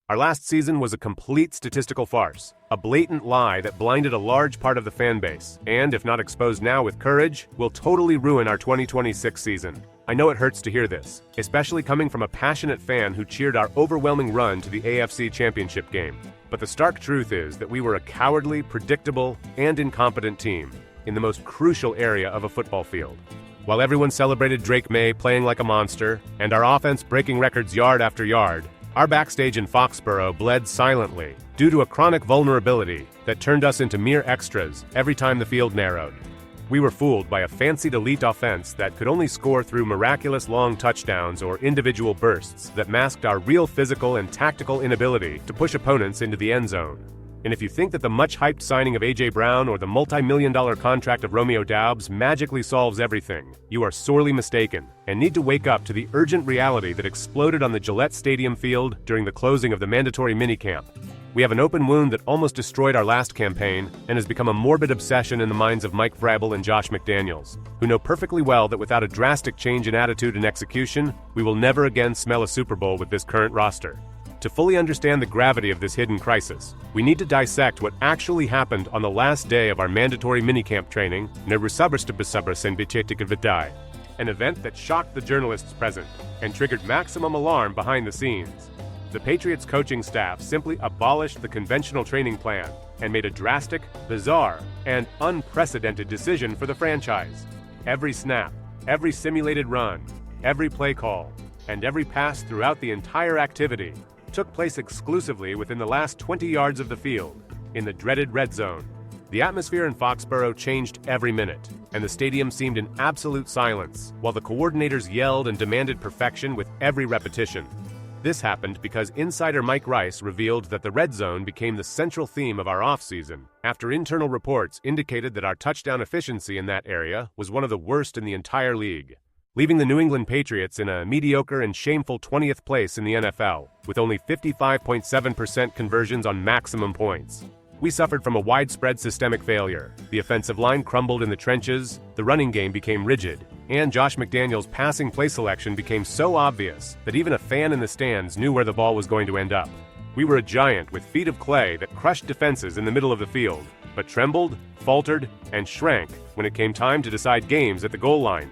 Our last season was a complete statistical farce, a blatant lie that blinded a large part of the fan base, and if not exposed now with courage, will totally ruin our 2026 season. I know it hurts to hear this, especially coming from a passionate fan who cheered our overwhelming run to the AFC Championship game. But the stark truth is that we were a cowardly, predictable, and incompetent team in the most crucial area of a football field. While everyone celebrated Drake Maye playing like a monster, and our offense breaking records yard after yard, our backstage in Foxborough bled silently due to a chronic vulnerability that turned us into mere extras every time the field narrowed. We were fooled by a fancied elite offense that could only score through miraculous long touchdowns or individual bursts that masked our real physical and tactical inability to push opponents into the end zone. And if you think that the much-hyped signing of A.J. Brown or the multi-million-dollar contract of Romeo Doubs magically solves everything, you are sorely mistaken and need to wake up to the urgent reality that exploded on the Gillette Stadium field during the closing of the mandatory minicamp. We have an open wound that almost destroyed our last campaign and has become a morbid obsession in the minds of Mike Vrabel and Josh McDaniels, who know perfectly well that without a drastic change in attitude and execution, we will never again smell a Super Bowl with this current roster. To fully understand the gravity of this hidden crisis, we need to dissect what actually happened on the last day of our mandatory minicamp training, an event that shocked the journalists present and triggered maximum alarm behind the scenes. The Patriots coaching staff simply abolished the conventional training plan and made a drastic, bizarre, and unprecedented decision for the franchise. Every snap, every simulated run, every play call, and every pass throughout the entire activity took place exclusively within the last 20 yards of the field, in the dreaded red zone. The atmosphere in Foxborough changed every minute, and the stadium seemed in absolute silence, while the coordinators yelled and demanded perfection with every repetition. This happened because insider Mike Rice revealed that the red zone became the central theme of our offseason, after internal reports indicated that our touchdown efficiency in that area was one of the worst in the entire league, leaving the New England Patriots in a mediocre and shameful 20th place in the NFL, with only 55.7% conversions on maximum points. We suffered from a widespread systemic failure. The offensive line crumbled in the trenches, the running game became rigid, and Josh McDaniels' passing play selection became so obvious that even a fan in the stands knew where the ball was going to end up. We were a giant with feet of clay that crushed defenses in the middle of the field, but trembled, faltered, and shrank when it came time to decide games at the goal line.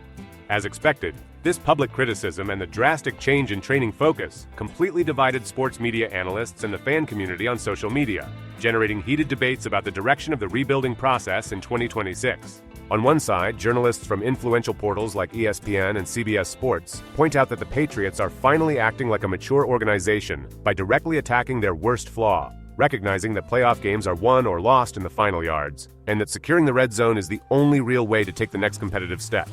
As expected, this public criticism and the drastic change in training focus completely divided sports media analysts and the fan community on social media, generating heated debates about the direction of the rebuilding process in 2026. On one side, journalists from influential portals like ESPN and CBS Sports point out that the Patriots are finally acting like a mature organization by directly attacking their worst flaw, recognizing that playoff games are won or lost in the final yards, and that securing the red zone is the only real way to take the next competitive step.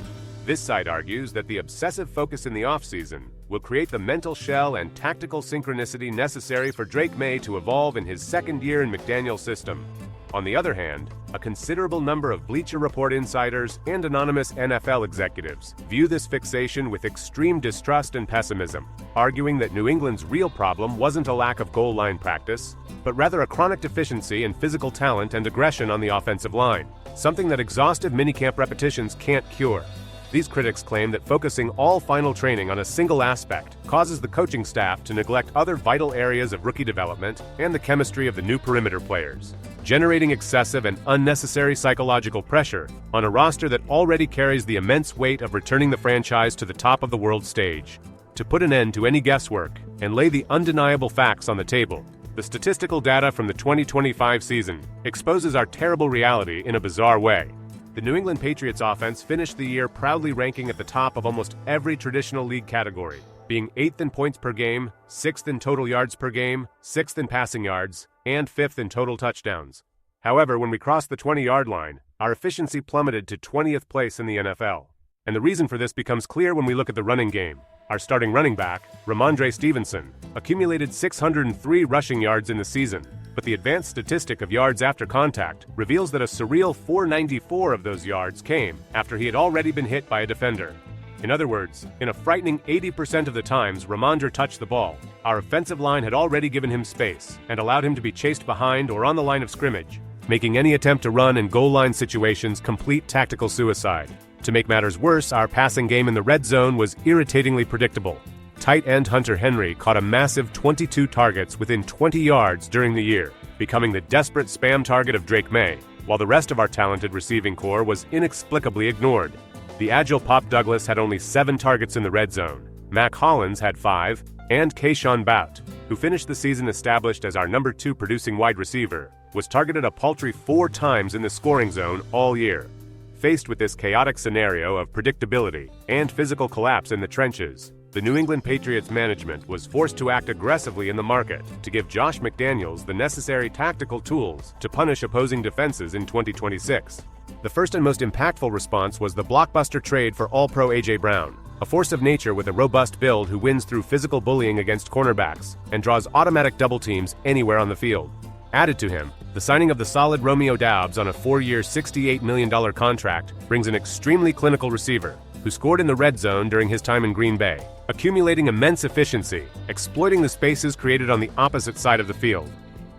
This side argues that the obsessive focus in the offseason will create the mental shell and tactical synchronicity necessary for Drake Maye to evolve in his second year in McDaniels' system. On the other hand, a considerable number of Bleacher Report insiders and anonymous NFL executives view this fixation with extreme distrust and pessimism, arguing that New England's real problem wasn't a lack of goal line practice, but rather a chronic deficiency in physical talent and aggression on the offensive line, something that exhaustive minicamp repetitions can't cure. These critics claim that focusing all final training on a single aspect causes the coaching staff to neglect other vital areas of rookie development and the chemistry of the new perimeter players, generating excessive and unnecessary psychological pressure on a roster that already carries the immense weight of returning the franchise to the top of the world stage. To put an end to any guesswork and lay the undeniable facts on the table, the statistical data from the 2025 season exposes our terrible reality in a bizarre way. The New England Patriots offense finished the year proudly ranking at the top of almost every traditional league category, being 8th in points per game, 6th in total yards per game, 6th in passing yards, and 5th in total touchdowns. However, when we crossed the 20-yard line, our efficiency plummeted to 20th place in the NFL. And the reason for this becomes clear when we look at the running game. Our starting running back, Rhamondre Stevenson, accumulated 603 rushing yards in the season, but the advanced statistic of yards after contact reveals that a surreal 494 of those yards came after he had already been hit by a defender. In other words, in a frightening 80% of the times Rhamondre touched the ball, our offensive line had already given him space and allowed him to be chased behind or on the line of scrimmage, making any attempt to run in goal line situations complete tactical suicide. To make matters worse, our passing game in the red zone was irritatingly predictable. Tight end Hunter Henry caught a massive 22 targets within 20 yards during the year, becoming the desperate spam target of Drake Maye, while the rest of our talented receiving corps was inexplicably ignored. The agile Pop Douglas had only 7 targets in the red zone. Mac Hollins had 5, and Kayshon Boutte, who finished the season established as our number 2 producing wide receiver, was targeted a paltry 4 times in the scoring zone all year. Faced with this chaotic scenario of predictability and physical collapse in the trenches, the New England Patriots management was forced to act aggressively in the market to give Josh McDaniels the necessary tactical tools to punish opposing defenses in 2026. The first and most impactful response was the blockbuster trade for All-Pro A.J. Brown, a force of nature with a robust build who wins through physical bullying against cornerbacks and draws automatic double teams anywhere on the field. Added to him, the signing of the solid Romeo Doubs on a 4-year $68 million contract brings an extremely clinical receiver who scored in the red zone during his time in Green Bay, accumulating immense efficiency, exploiting the spaces created on the opposite side of the field.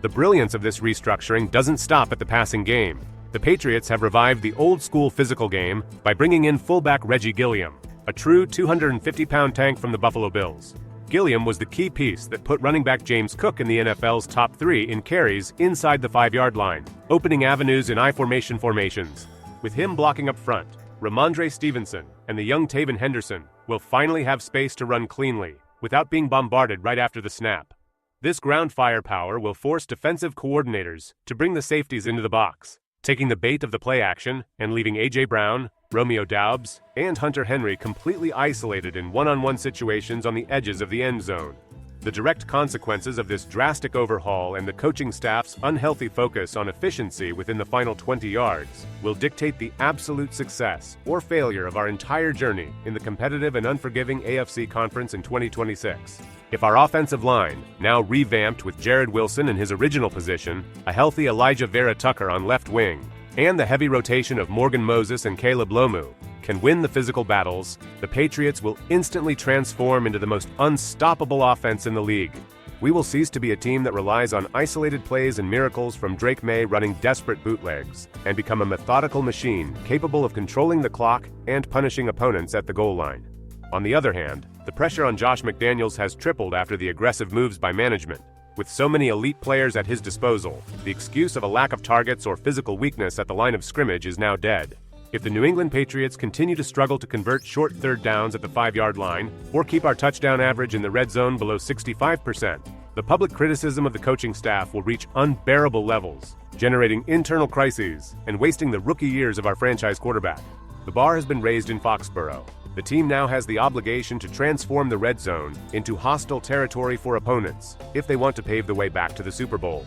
The brilliance of this restructuring doesn't stop at the passing game. The Patriots have revived the old-school physical game by bringing in fullback Reggie Gilliam, a true 250-pound tank from the Buffalo Bills. Gilliam was the key piece that put running back James Cook in the NFL's top 3 in carries inside the 5-yard line, opening avenues in I-formation formations. With him blocking up front, Rhamondre Stevenson and the young Taven Henderson will finally have space to run cleanly, without being bombarded right after the snap. This ground firepower will force defensive coordinators to bring the safeties into the box, taking the bait of the play action and leaving A.J. Brown, Romeo Doubs, and Hunter Henry completely isolated in one-on-one situations on the edges of the end zone. The direct consequences of this drastic overhaul and the coaching staff's unhealthy focus on efficiency within the final 20 yards will dictate the absolute success or failure of our entire journey in the competitive and unforgiving AFC Conference in 2026. If our offensive line, now revamped with Jared Wilson in his original position, a healthy Elijah Vera Tucker on left wing, and the heavy rotation of Morgan Moses and Caleb Lomu, can win the physical battles, the Patriots will instantly transform into the most unstoppable offense in the league. We will cease to be a team that relies on isolated plays and miracles from Drake Maye running desperate bootlegs, and become a methodical machine capable of controlling the clock and punishing opponents at the goal line. On the other hand, the pressure on Josh McDaniels has tripled after the aggressive moves by management. With so many elite players at his disposal, the excuse of a lack of targets or physical weakness at the line of scrimmage is now dead. If the New England Patriots continue to struggle to convert short third downs at the 5-yard line, or keep our touchdown average in the red zone below 65%, the public criticism of the coaching staff will reach unbearable levels, generating internal crises and wasting the rookie years of our franchise quarterback. The bar has been raised in Foxborough. The team now has the obligation to transform the red zone into hostile territory for opponents if they want to pave the way back to the Super Bowl.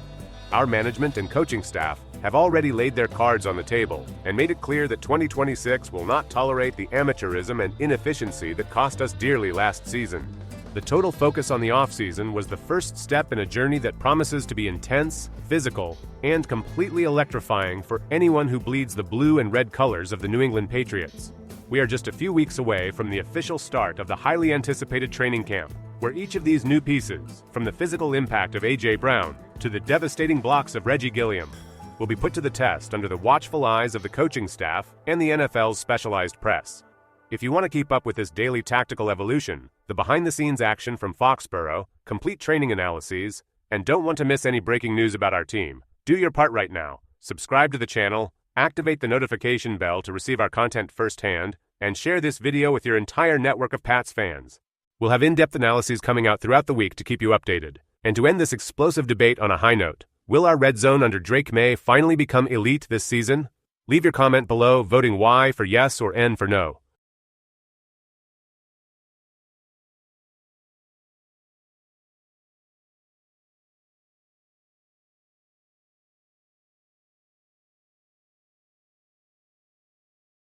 Our management and coaching staff have already laid their cards on the table and made it clear that 2026 will not tolerate the amateurism and inefficiency that cost us dearly last season. The total focus on the offseason was the first step in a journey that promises to be intense, physical, and completely electrifying for anyone who bleeds the blue and red colors of the New England Patriots. We are just a few weeks away from the official start of the highly anticipated training camp, where each of these new pieces, from the physical impact of A.J. Brown to the devastating blocks of Reggie Gilliam, will be put to the test under the watchful eyes of the coaching staff and the NFL's specialized press. If you want to keep up with this daily tactical evolution, the behind-the-scenes action from Foxborough, complete training analyses, and don't want to miss any breaking news about our team, do your part right now. Subscribe to the channel, activate the notification bell to receive our content firsthand, and share this video with your entire network of Pats fans. We'll have in-depth analyses coming out throughout the week to keep you updated. And to end this explosive debate on a high note, will our red zone under Drake Maye finally become elite this season? Leave your comment below, voting Y for yes or N for no.